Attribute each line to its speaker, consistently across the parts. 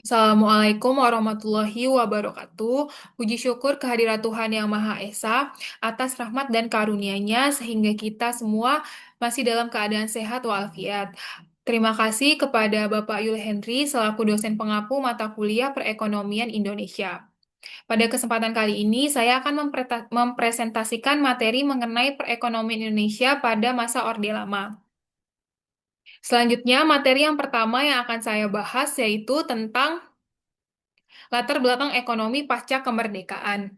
Speaker 1: Assalamualaikum warahmatullahi wabarakatuh. Puji syukur kehadirat Tuhan Yang Maha Esa atas rahmat dan karunia-Nya sehingga kita semua masih dalam keadaan sehat walafiat. Terima kasih kepada Bapak Yul Henry selaku dosen pengampu mata kuliah Perekonomian Indonesia. Pada kesempatan kali ini, saya akan mempresentasikan materi mengenai perekonomian Indonesia pada masa Orde Lama. Selanjutnya, materi yang pertama yang akan saya bahas yaitu tentang latar belakang ekonomi pasca kemerdekaan.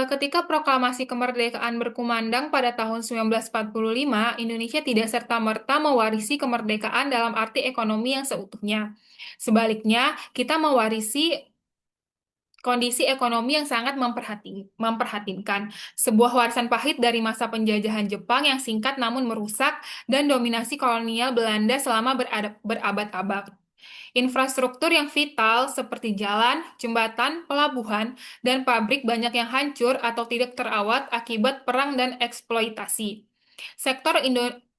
Speaker 1: Ketika proklamasi kemerdekaan berkumandang pada tahun 1945, Indonesia tidak serta-merta mewarisi kemerdekaan dalam arti ekonomi yang seutuhnya. Sebaliknya, kita mewarisi kondisi ekonomi yang sangat memperhatinkan. Sebuah warisan pahit dari masa penjajahan Jepang yang singkat namun merusak dan dominasi kolonial Belanda selama berabad-abad. Infrastruktur yang vital seperti jalan, jembatan, pelabuhan, dan pabrik banyak yang hancur atau tidak terawat akibat perang dan eksploitasi. Sektor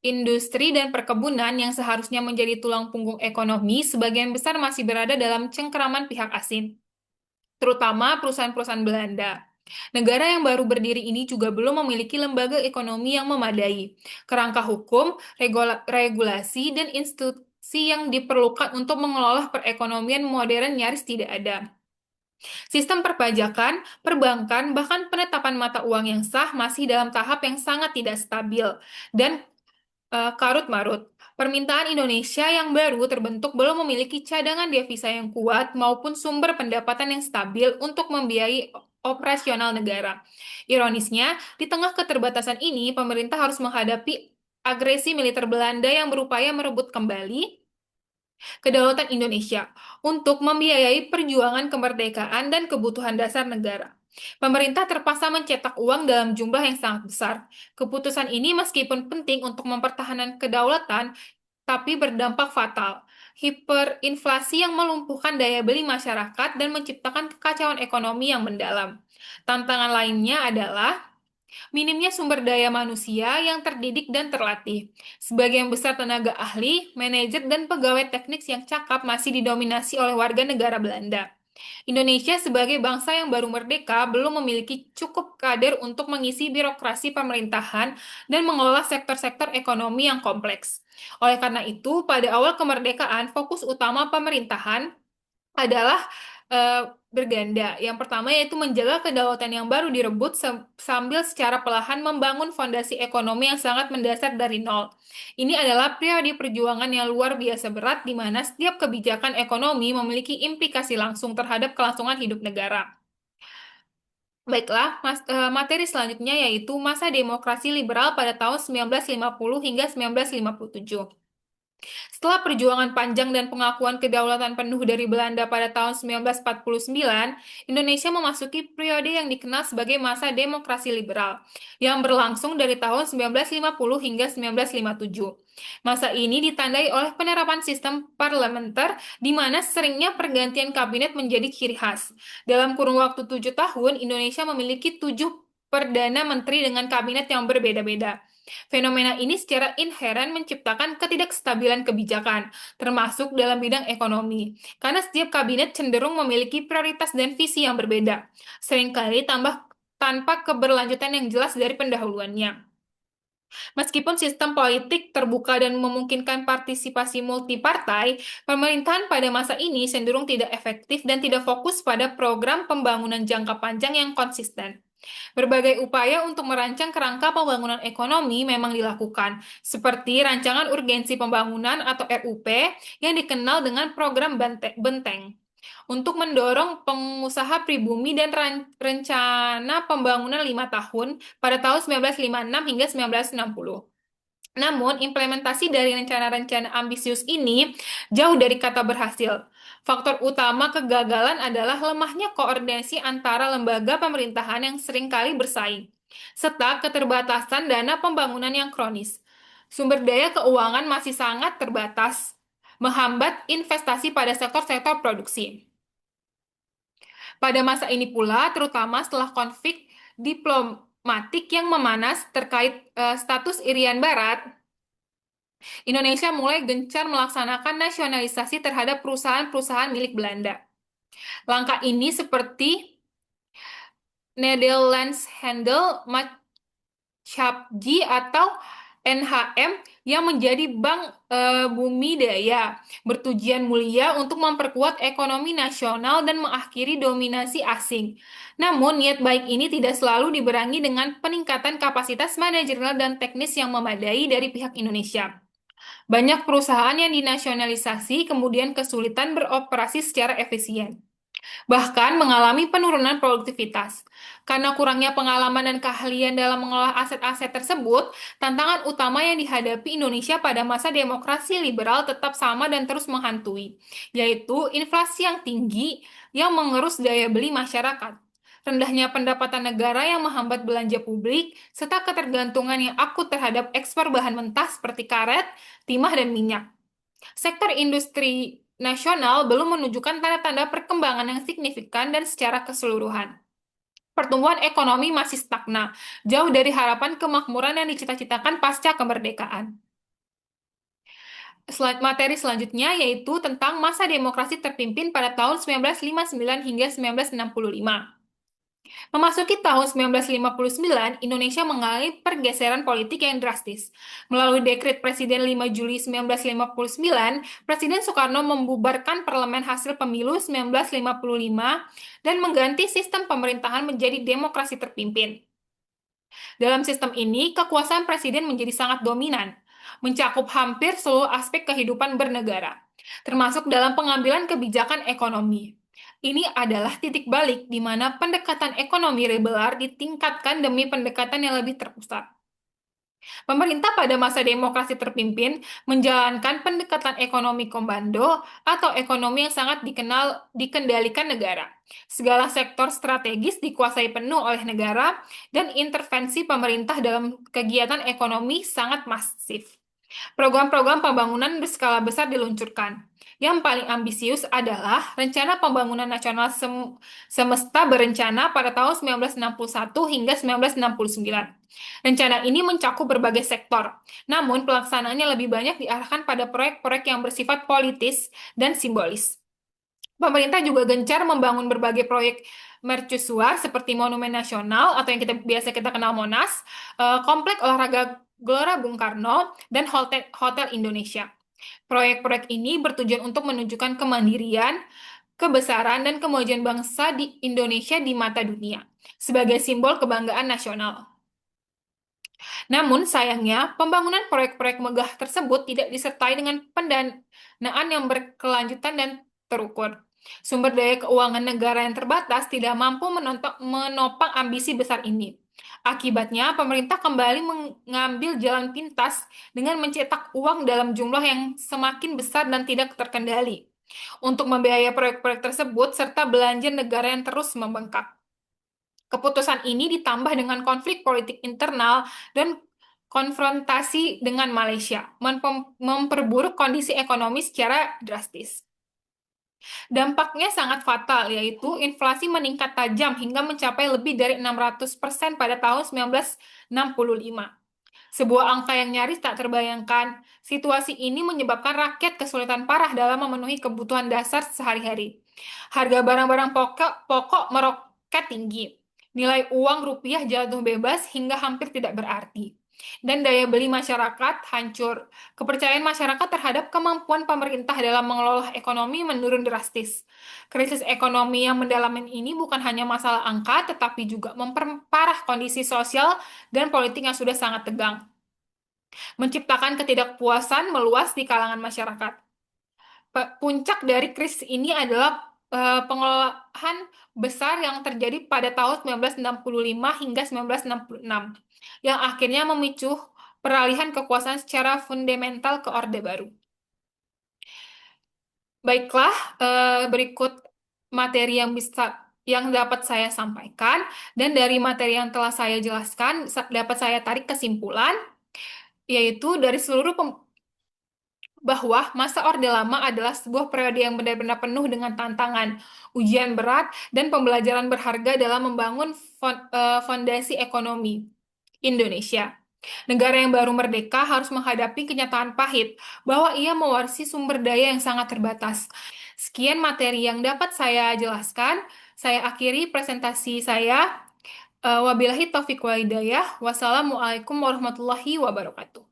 Speaker 1: industri dan perkebunan yang seharusnya menjadi tulang punggung ekonomi sebagian besar masih berada dalam cengkeraman pihak asing, terutama perusahaan-perusahaan Belanda. Negara yang baru berdiri ini juga belum memiliki lembaga ekonomi yang memadai, kerangka hukum, regulasi, dan institusi yang diperlukan untuk mengelola perekonomian modern nyaris tidak ada. Sistem perpajakan, perbankan, bahkan penetapan mata uang yang sah masih dalam tahap yang sangat tidak stabil dan karut-marut. Permintaan Indonesia yang baru terbentuk belum memiliki cadangan devisa yang kuat maupun sumber pendapatan yang stabil untuk membiayai operasional negara. Ironisnya, di tengah keterbatasan ini, pemerintah harus menghadapi agresi militer Belanda yang berupaya merebut kembali kedaulatan Indonesia untuk membiayai perjuangan kemerdekaan dan kebutuhan dasar negara. Pemerintah terpaksa mencetak uang dalam jumlah yang sangat besar. Keputusan ini meskipun penting untuk mempertahankan kedaulatan, tapi berdampak fatal. Hiperinflasi yang melumpuhkan daya beli masyarakat dan menciptakan kekacauan ekonomi yang mendalam. Tantangan lainnya adalah minimnya sumber daya manusia yang terdidik dan terlatih. Sebagian besar tenaga ahli, manajer, dan pegawai teknik yang cakap masih didominasi oleh warga negara Belanda. Indonesia sebagai bangsa yang baru merdeka belum memiliki cukup kader untuk mengisi birokrasi pemerintahan dan mengelola sektor-sektor ekonomi yang kompleks. Oleh karena itu, pada awal kemerdekaan, fokus utama pemerintahan adalah berganda. Yang pertama yaitu menjaga kedaulatan yang baru direbut sambil secara perlahan membangun fondasi ekonomi yang sangat mendasar dari nol. Ini adalah periode perjuangan yang luar biasa berat di mana setiap kebijakan ekonomi memiliki implikasi langsung terhadap kelangsungan hidup negara. Baiklah, materi selanjutnya yaitu masa demokrasi liberal pada tahun 1950 hingga 1957. Setelah perjuangan panjang dan pengakuan kedaulatan penuh dari Belanda pada tahun 1949, Indonesia memasuki periode yang dikenal sebagai masa demokrasi liberal, yang berlangsung dari tahun 1950 hingga 1957. Masa ini ditandai oleh penerapan sistem parlementer, di mana seringnya pergantian kabinet menjadi ciri khas. Dalam kurun waktu 7 tahun, Indonesia memiliki 7 perdana menteri dengan kabinet yang berbeda-beda. Fenomena ini secara inheren menciptakan ketidakstabilan kebijakan, termasuk dalam bidang ekonomi, karena setiap kabinet cenderung memiliki prioritas dan visi yang berbeda, seringkali tanpa keberlanjutan yang jelas dari pendahuluannya. Meskipun sistem politik terbuka dan memungkinkan partisipasi multipartai, pemerintahan pada masa ini cenderung tidak efektif dan tidak fokus pada program pembangunan jangka panjang yang konsisten. Berbagai upaya untuk merancang kerangka pembangunan ekonomi memang dilakukan, seperti Rancangan Urgensi Pembangunan atau RUP yang dikenal dengan program Benteng, untuk mendorong pengusaha pribumi dan rencana pembangunan 5 tahun pada tahun 1956 hingga 1960. Namun, implementasi dari rencana-rencana ambisius ini jauh dari kata berhasil. Faktor utama kegagalan adalah lemahnya koordinasi antara lembaga pemerintahan yang seringkali bersaing, serta keterbatasan dana pembangunan yang kronis. Sumber daya keuangan masih sangat terbatas, menghambat investasi pada sektor-sektor produksi. Pada masa ini pula, terutama setelah konflik diplomatik yang memanas terkait status Irian Barat, Indonesia mulai gencar melaksanakan nasionalisasi terhadap perusahaan-perusahaan milik Belanda. Langkah ini seperti Netherlands Handel Capji atau NHM yang menjadi bank bumi daya bertujuan mulia untuk memperkuat ekonomi nasional dan mengakhiri dominasi asing. Namun, niat baik ini tidak selalu dibarengi dengan peningkatan kapasitas manajerial dan teknis yang memadai dari pihak Indonesia. Banyak perusahaan yang dinasionalisasi kemudian kesulitan beroperasi secara efisien, bahkan mengalami penurunan produktivitas. Karena kurangnya pengalaman dan keahlian dalam mengelola aset-aset tersebut, tantangan utama yang dihadapi Indonesia pada masa demokrasi liberal tetap sama dan terus menghantui, yaitu inflasi yang tinggi yang mengerus daya beli masyarakat, rendahnya pendapatan negara yang menghambat belanja publik, serta ketergantungan yang akut terhadap ekspor bahan mentah seperti karet, timah, dan minyak. Sektor industri nasional belum menunjukkan tanda-tanda perkembangan yang signifikan dan secara keseluruhan. Pertumbuhan ekonomi masih stagnan, jauh dari harapan kemakmuran yang dicita-citakan pasca kemerdekaan. Materi selanjutnya yaitu tentang masa demokrasi terpimpin pada tahun 1959 hingga 1965. Memasuki tahun 1959, Indonesia mengalami pergeseran politik yang drastis. Melalui dekret Presiden 5 Juli 1959, Presiden Soekarno membubarkan parlemen hasil pemilu 1955 dan mengganti sistem pemerintahan menjadi demokrasi terpimpin. Dalam sistem ini, kekuasaan presiden menjadi sangat dominan, mencakup hampir seluruh aspek kehidupan bernegara, termasuk dalam pengambilan kebijakan ekonomi. Ini adalah titik balik di mana pendekatan ekonomi liberal ditingkatkan demi pendekatan yang lebih terpusat. Pemerintah pada masa demokrasi terpimpin menjalankan pendekatan ekonomi komando atau ekonomi yang sangat dikendalikan negara. Segala sektor strategis dikuasai penuh oleh negara dan intervensi pemerintah dalam kegiatan ekonomi sangat masif. Program-program pembangunan berskala besar diluncurkan. Yang paling ambisius adalah Rencana Pembangunan Nasional Semesta Berencana pada tahun 1961 hingga 1969. Rencana ini mencakup berbagai sektor, namun pelaksanaannya lebih banyak diarahkan pada proyek-proyek yang bersifat politis dan simbolis. Pemerintah juga gencar membangun berbagai proyek mercusuar seperti Monumen Nasional atau yang biasa kita kenal Monas, Komplek Olahraga Gelora Bung Karno, dan Hotel Indonesia. Proyek-proyek ini bertujuan untuk menunjukkan kemandirian, kebesaran, dan kemajuan bangsa di Indonesia di mata dunia sebagai simbol kebanggaan nasional. Namun sayangnya, pembangunan proyek-proyek megah tersebut tidak disertai dengan pendanaan yang berkelanjutan dan terukur. Sumber daya keuangan negara yang terbatas tidak mampu menopang ambisi besar ini. Akibatnya, pemerintah kembali mengambil jalan pintas dengan mencetak uang dalam jumlah yang semakin besar dan tidak terkendali untuk membiayai proyek-proyek tersebut serta belanja negara yang terus membengkak. Keputusan ini ditambah dengan konflik politik internal dan konfrontasi dengan Malaysia, memperburuk kondisi ekonomi secara drastis. Dampaknya sangat fatal, yaitu inflasi meningkat tajam hingga mencapai lebih dari 600% pada tahun 1965. Sebuah angka yang nyaris tak terbayangkan. Situasi ini menyebabkan rakyat kesulitan parah dalam memenuhi kebutuhan dasar sehari-hari. Harga barang-barang pokok meroket tinggi. Nilai uang rupiah jatuh bebas hingga hampir tidak berarti. Dan daya beli masyarakat hancur. Kepercayaan masyarakat terhadap kemampuan pemerintah dalam mengelola ekonomi menurun drastis. Krisis ekonomi yang mendalam ini bukan hanya masalah angka, tetapi juga memperparah kondisi sosial dan politik yang sudah sangat tegang, menciptakan ketidakpuasan meluas di kalangan masyarakat. Puncak dari krisis ini adalah pengelolaan besar yang terjadi pada tahun 1965 hingga 1966, yang akhirnya memicu peralihan kekuasaan secara fundamental ke Orde Baru. Baiklah, berikut materi yang dapat saya sampaikan, dan dari materi yang telah saya jelaskan dapat saya tarik kesimpulan, yaitu dari seluruh bahwa masa Orde Lama adalah sebuah periode yang benar-benar penuh dengan tantangan, ujian berat, dan pembelajaran berharga dalam membangun fondasi ekonomi Indonesia. Negara yang baru merdeka harus menghadapi kenyataan pahit bahwa ia mewarisi sumber daya yang sangat terbatas. Sekian materi yang dapat saya jelaskan. Saya akhiri presentasi saya. Wabillahi taufiq wal hidayah. Wassalamualaikum warahmatullahi wabarakatuh.